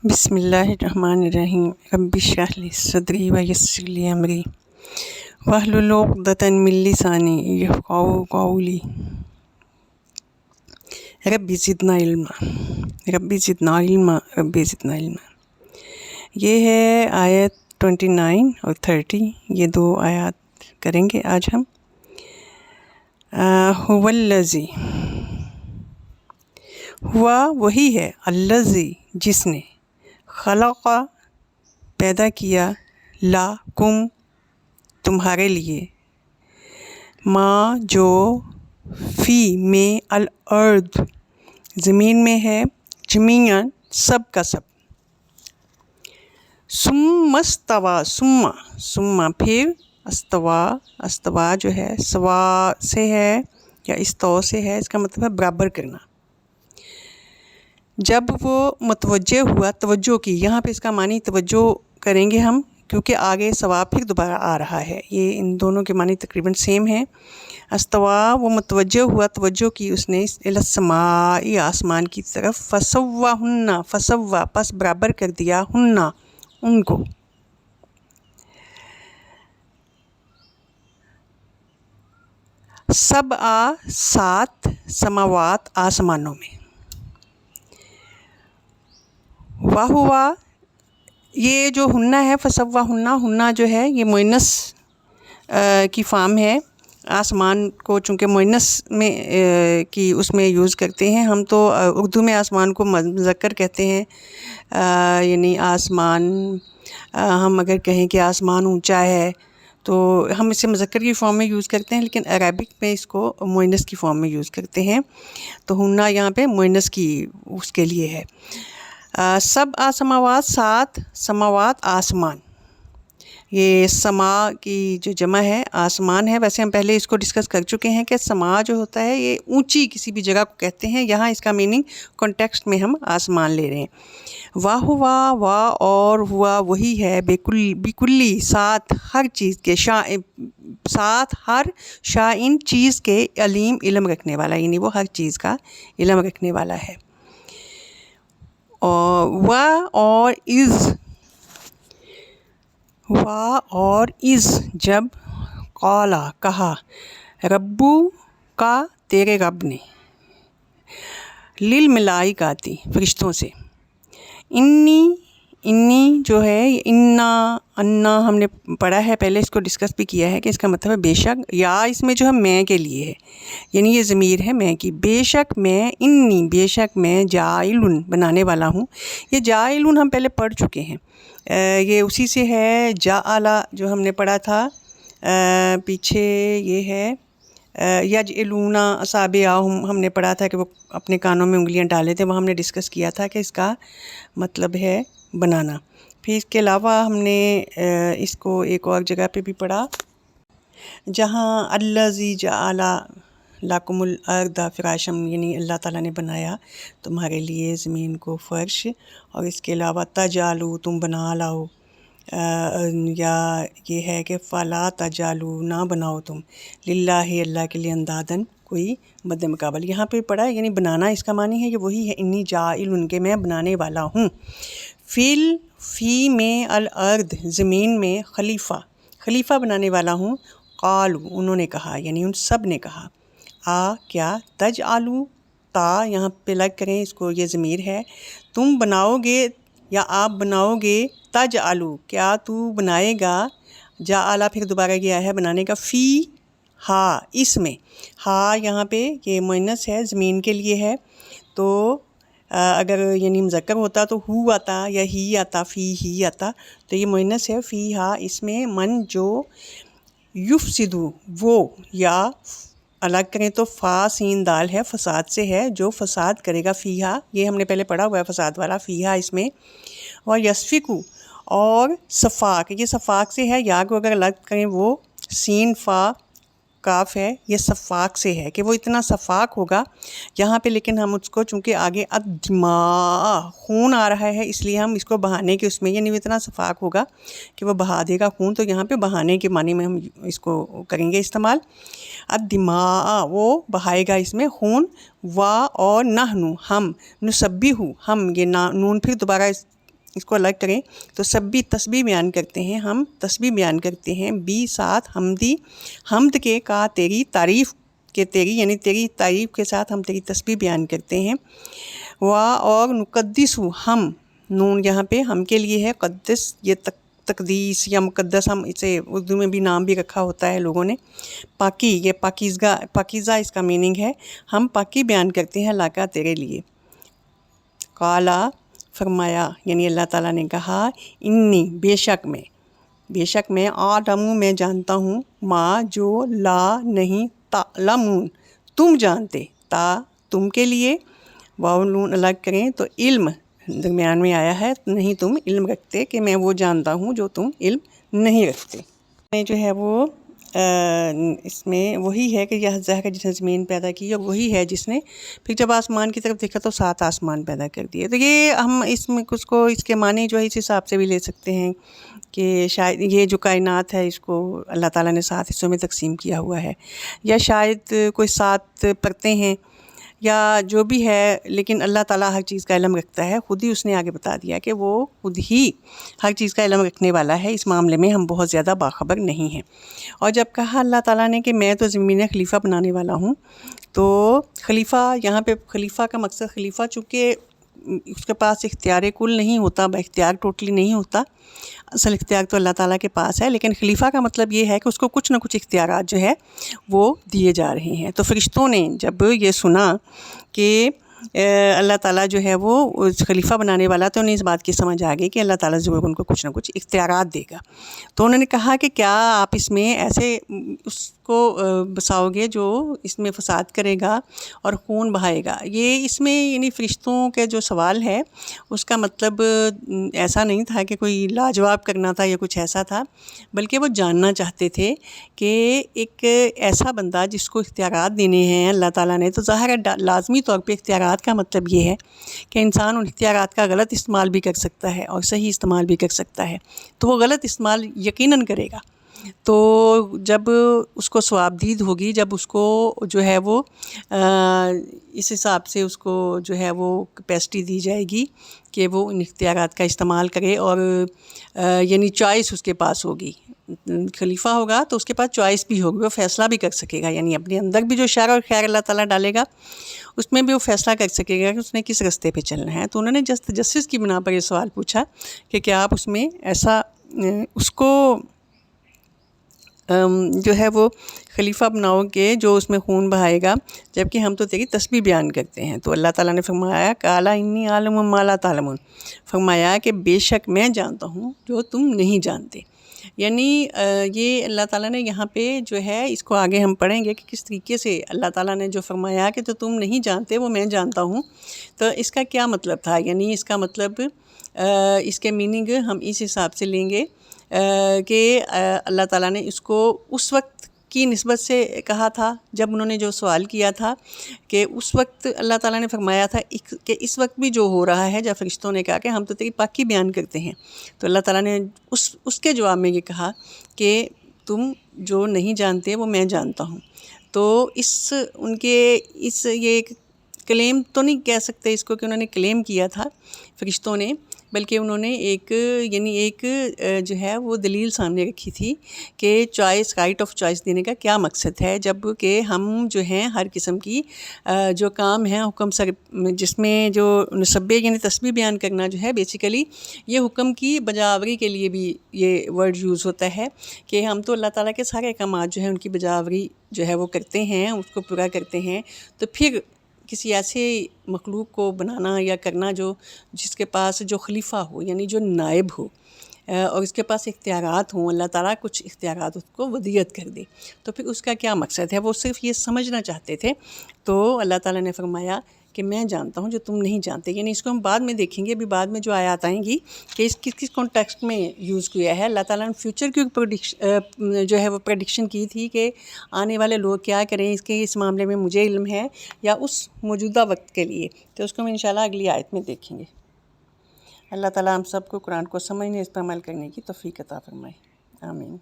بسم اللہ الرحمن الرحیم رب اشرح لی صدری ویسر لی امری واحلل عقدۃ من لسانی یفقہوا قولی رب زدنا علما رب زدنا علما رب زدنا علما۔ یہ ہے آیت 29 اور 30، یہ دو آیات کریں گے آج ہم۔ هو الذی، ہوا وہی ہے، الذی جس نے، خلق پیدا کیا، لکم تمہارے لیے، ما جو، فی میں، الارض زمین میں ہے، جمیعاً سب کا سب، ثم استویٰ ثم پھر، استوا جو ہے سوا سے ہے یا استو سے ہے، اس کا مطلب ہے برابر کرنا۔ جب وہ متوجہ ہوا، توجہ کی، یہاں پہ اس کا معنی توجہ کریں گے ہم، کیونکہ آگے سوا پھر دوبارہ آ رہا ہے، یہ ان دونوں کے معنی تقریباً سیم ہیں۔ استوا وہ متوجہ ہوا، توجہ کی اس نے، الی السماء آسمان کی طرف، فسواہن فسوا پس برابر کر دیا، ہن ان کو، سبع سات، سماوات آسمانوں میں، وہوا یہ جو ہنہ ہے، فسواہن ہنہ جو ہے یہ مؤنث کی فارم ہے۔ آسمان کو چونکہ مؤنث میں کی اس میں یوز کرتے ہیں ہم، تو اردو میں آسمان کو مذکر کہتے ہیں، یعنی آسمان، ہم اگر کہیں کہ آسمان اونچا ہے تو ہم اسے مذکر کی فارم میں یوز کرتے ہیں، لیکن عربک میں اس کو مؤنث کی فارم میں یوز کرتے ہیں، تو ہنہ یہاں پہ مؤنث کی اس کے لیے ہے۔ سبع سماوات سات سماوات آسمان، یہ سما کی جو جمع ہے آسمان ہے، ویسے ہم پہلے اس کو ڈسکس کر چکے ہیں کہ سما جو ہوتا ہے یہ اونچی کسی بھی جگہ کو کہتے ہیں، یہاں اس کا میننگ کانٹیکسٹ میں ہم آسمان لے رہے ہیں۔ واہ اور ہوا وہی ہے، بکلی ساتھ ہر چیز کے، ساتھ ہر شائن چیز کے، علیم علم رکھنے والا، یعنی وہ ہر چیز کا علم رکھنے والا ہے۔ اور از جب، قالا کہا، ربو کا تیرے رب نے، للملائکاتی فرشتوں سے، انی جو ہے، انا ہم نے پڑھا ہے پہلے، اس کو ڈسکس بھی کیا ہے کہ اس کا مطلب ہے بے شک، یا اس میں جو ہے میں کے لیے ہے، یعنی یہ ضمیر ہے میں کی، بے شک میں، انی بے شک میں، جاعلن بنانے والا ہوں۔ یہ جاعلن ہم پہلے پڑھ چکے ہیں، یہ اسی سے ہے جعل جو ہم نے پڑھا تھا پیچھے، یہ ہے یجعلون اصابعہم ہم نے پڑھا تھا کہ وہ اپنے کانوں میں انگلیاں ڈالے تھے، وہاں ہم نے ڈسکس کیا تھا کہ اس کا مطلب ہے بنانا۔ پھر اس کے علاوہ ہم نے اس کو ایک اور جگہ پہ بھی پڑھا، جہاں الذی جعل لکم الارض فراشا، یعنی اللہ تعالیٰ نے بنایا تمہارے لیے زمین کو فرش، اور اس کے علاوہ تجعلوا تم بنا لاؤ، یا یہ ہے کہ فلا تجعلوا نہ بناؤ تم، للہ اللہ کے لیے، اندادن کوئی مد مقابل، یہاں پہ پڑھا یعنی بنانا، اس کا معنی ہے کہ وہی ہے، انی جاعل ان کے، میں بنانے والا ہوں، فی میں، الارض زمین میں، خلیفہ بنانے والا ہوں، قالوا انہوں نے کہا، یعنی ان سب نے کہا، کیا، تجعلوا تا یہاں پہ لگ کریں اس کو، یہ ضمیر ہے، تم بناؤ گے یا آپ بناؤ گے، تجعلوا کیا تو بنائے گا، جعل پھر دوبارہ گیا ہے بنانے کا، فی ہا اس میں، ہا یہاں پہ یہ مؤنث ہے، زمین کے لیے ہے، تو اگر یعنی مذکر ہوتا تو ہو آتا یا ہی آتا، فی ہی آتا، تو یہ مؤنث ہے، فی ہا اس میں، من جو، یفسدو وہ، یا الگ کریں تو فا سین دال ہے، فساد سے ہے، جو فساد کرے گا، فیہا یہ ہم نے پہلے پڑھا ہوا ہے فساد والا، فیہا اس میں، اور یسفکو اور صفاق، یہ صفاق سے ہے، یا کو اگر الگ کریں وہ سین فا کاف ہے، یہ صفاق سے ہے کہ وہ اتنا صفاق ہوگا یہاں پہ، لیکن ہم اس کو چونکہ آگے الدماء خون آ رہا ہے، اس لیے ہم اس کو بہانے کے اس میں، یعنی وہ اتنا صفاق ہوگا کہ وہ بہا دے گا خون، تو یہاں پہ بہانے کے معنی میں ہم اس کو کریں گے استعمال، الدماء وہ بہائے گا اس میں خون، اور نحنو ہم، نسبح ہم، یہ نون پھر دوبارہ اس کو الگ کریں تو سبی تسبیح بیان کرتے ہیں، ہم تسبیح بیان کرتے ہیں، بی ساتھ حمدی، حمد کے کا تیری تعریف کے، تیری یعنی تیری تعریف کے ساتھ ہم تیری تسبیح بیان کرتے ہیں، اور نقدس ہم، نون یہاں پہ ہم کے لیے ہے، قدس یہ تقدیس یا مقدس، ہم اسے اردو میں بھی نام بھی رکھا ہوتا ہے لوگوں نے، پاکی یہ پاکیزہ اس کا میننگ ہے، ہم پاکی بیان کرتے ہیں اللہ کا تیرے لیے۔ قالا فرمایا، یعنی اللہ تعالیٰ نے کہا، انی بے شک میں عالم میں جانتا ہوں، ما جو لا نہیں تعلمون تم جانتے، تا تم کے لیے، واو نون الگ کریں تو علم درمیان میں آیا ہے، نہیں تم علم رکھتے، کہ میں وہ جانتا ہوں جو تم علم نہیں رکھتے۔ میں جو ہے وہ اس میں وہی ہے کہ یہ زہر جس نے زمین پیدا کی، اور وہی ہے جس نے پھر جب آسمان کی طرف دیکھا تو 7 آسمان پیدا کر دیے۔ تو یہ ہم اس میں کچھ کو اس کے معنی جو ہے اس حساب سے بھی لے سکتے ہیں کہ شاید یہ جو کائنات ہے اس کو اللہ تعالیٰ نے 7 حصوں میں تقسیم کیا ہوا ہے، یا شاید کوئی 7 پرتیں ہیں، یا جو بھی ہے، لیکن اللہ تعالیٰ ہر چیز کا علم رکھتا ہے، خود ہی اس نے آگے بتا دیا کہ وہ خود ہی ہر چیز کا علم رکھنے والا ہے، اس معاملے میں ہم بہت زیادہ باخبر نہیں ہیں۔ اور جب کہا اللہ تعالیٰ نے کہ میں تو زمین خلیفہ بنانے والا ہوں، تو خلیفہ یہاں پہ خلیفہ کا مقصد، خلیفہ چونکہ اس کے پاس اختیار کل نہیں ہوتا، با اختیار ٹوٹلی نہیں ہوتا، اصل اختیار تو اللہ تعالیٰ کے پاس ہے، لیکن خلیفہ کا مطلب یہ ہے کہ اس کو کچھ نہ کچھ اختیارات جو ہے وہ دیے جا رہے ہیں۔ تو فرشتوں نے جب یہ سنا کہ اللہ تعالیٰ جو ہے وہ خلیفہ بنانے والا، تو انہیں اس بات کی سمجھ آ گئی کہ اللہ تعالیٰ ضرور ان کو کچھ نہ کچھ اختیارات دے گا۔ تو انہوں نے کہا کہ کیا آپ اس میں ایسے اس کو بساؤ گے جو اس میں فساد کرے گا اور خون بہائے گا؟ یہ اس میں یعنی فرشتوں کے جو سوال ہے اس کا مطلب ایسا نہیں تھا کہ کوئی لاجواب کرنا تھا یا کچھ ایسا تھا، بلکہ وہ جاننا چاہتے تھے کہ ایک ایسا بندہ جس کو اختیارات دینے ہیں اللہ تعالیٰ نے، تو ظاہر ہے لازمی طور پہ اختیارات کا مطلب یہ ہے کہ انسان ان اختیارات کا غلط استعمال بھی کر سکتا ہے اور صحیح استعمال بھی کر سکتا ہے، تو وہ غلط استعمال یقیناً کرے گا۔ تو جب اس کو ثوابدید ہوگی، جب اس کو جو ہے وہ اس حساب سے اس کو جو ہے وہ کیپیسٹی دی جائے گی کہ وہ ان اختیارات کا استعمال کرے، اور یعنی چوائس اس کے پاس ہوگی، خلیفہ ہوگا تو اس کے پاس چوائس بھی ہوگی، وہ فیصلہ بھی کر سکے گا، یعنی اپنے اندر بھی جو شر اور خیر اللہ تعالیٰ ڈالے گا اس میں بھی وہ فیصلہ کر سکے گا کہ اس نے کس رستے پہ چلنا ہے۔ تو انہوں نے جسٹس کی بنا پر یہ سوال پوچھا کہ کیا آپ اس میں ایسا اس کو جو ہے وہ خلیفہ بناؤ گے جو اس میں خون بہائے گا، جبکہ ہم تو تیری تسبیح بیان کرتے ہیں؟ تو اللہ تعالیٰ نے فرمایا، قالا انی عالم ما لا تعلمون، فرمایا کہ بے شک میں جانتا ہوں جو تم نہیں جانتے۔ یعنی یہ اللہ تعالیٰ نے یہاں پہ جو ہے اس کو آگے ہم پڑھیں گے کہ کس طریقے سے اللہ تعالیٰ نے جو فرمایا کہ جو تم نہیں جانتے وہ میں جانتا ہوں، تو اس کا کیا مطلب تھا؟ یعنی اس کا مطلب اس کے میننگ ہم اس حساب سے لیں گے کہ اللہ تعالیٰ نے اس کو اس وقت کی نسبت سے کہا تھا جب انہوں نے جو سوال کیا تھا، کہ اس وقت اللہ تعالیٰ نے فرمایا تھا کہ اس وقت بھی جو ہو رہا ہے، جب فرشتوں نے کہا کہ ہم تو تیری پاکی بیان کرتے ہیں، تو اللہ تعالیٰ نے اس کے جواب میں یہ کہا کہ تم جو نہیں جانتے وہ میں جانتا ہوں۔ تو ان کے یہ کلیم تو نہیں کہہ سکتے اس کو کہ انہوں نے کلیم کیا تھا فرشتوں نے، بلکہ انہوں نے ایک جو ہے وہ دلیل سامنے رکھی تھی کہ چوائس، رائٹ آف چوائس دینے کا کیا مقصد ہے، جب کہ ہم جو ہیں ہر قسم کی جو کام ہیں حکم سر، جس میں جو نسبے یعنی تسبیح بیان کرنا جو ہے بیسیکلی یہ حکم کی بجاوری کے لیے بھی یہ ورڈ یوز ہوتا ہے کہ ہم تو اللہ تعالیٰ کے سارے احکامات جو ہیں ان کی بجاوری جو ہے وہ کرتے ہیں، اس کو پورا کرتے ہیں۔ تو پھر کسی ایسے مخلوق کو بنانا یا کرنا جس کے پاس جو خلیفہ ہو، یعنی جو نائب ہو، اور اس کے پاس اختیارات ہوں، اللہ تعالیٰ کچھ اختیارات اس کو ودیت کر دے، تو پھر اس کا کیا مقصد ہے؟ وہ صرف یہ سمجھنا چاہتے تھے۔ تو اللہ تعالیٰ نے فرمایا کہ میں جانتا ہوں جو تم نہیں جانتے، یعنی اس کو ہم بعد میں دیکھیں گے، ابھی بعد میں جو آیات آئیں گی کہ اس کس کانٹیکسٹ میں یوز کیا ہے۔ اللہ تعالیٰ نے فیوچر کی جو ہے وہ پریڈکشن کی تھی کہ آنے والے لوگ کیا کریں، اس معاملے میں مجھے علم ہے یا اس موجودہ وقت کے لیے، تو اس کو ہم انشاءاللہ اگلی آیت میں دیکھیں گے۔ اللہ تعالیٰ ہم سب کو قرآن کو سمجھنے، اس پر عمل کرنے کی توفیق عطا فرمائے، آمین۔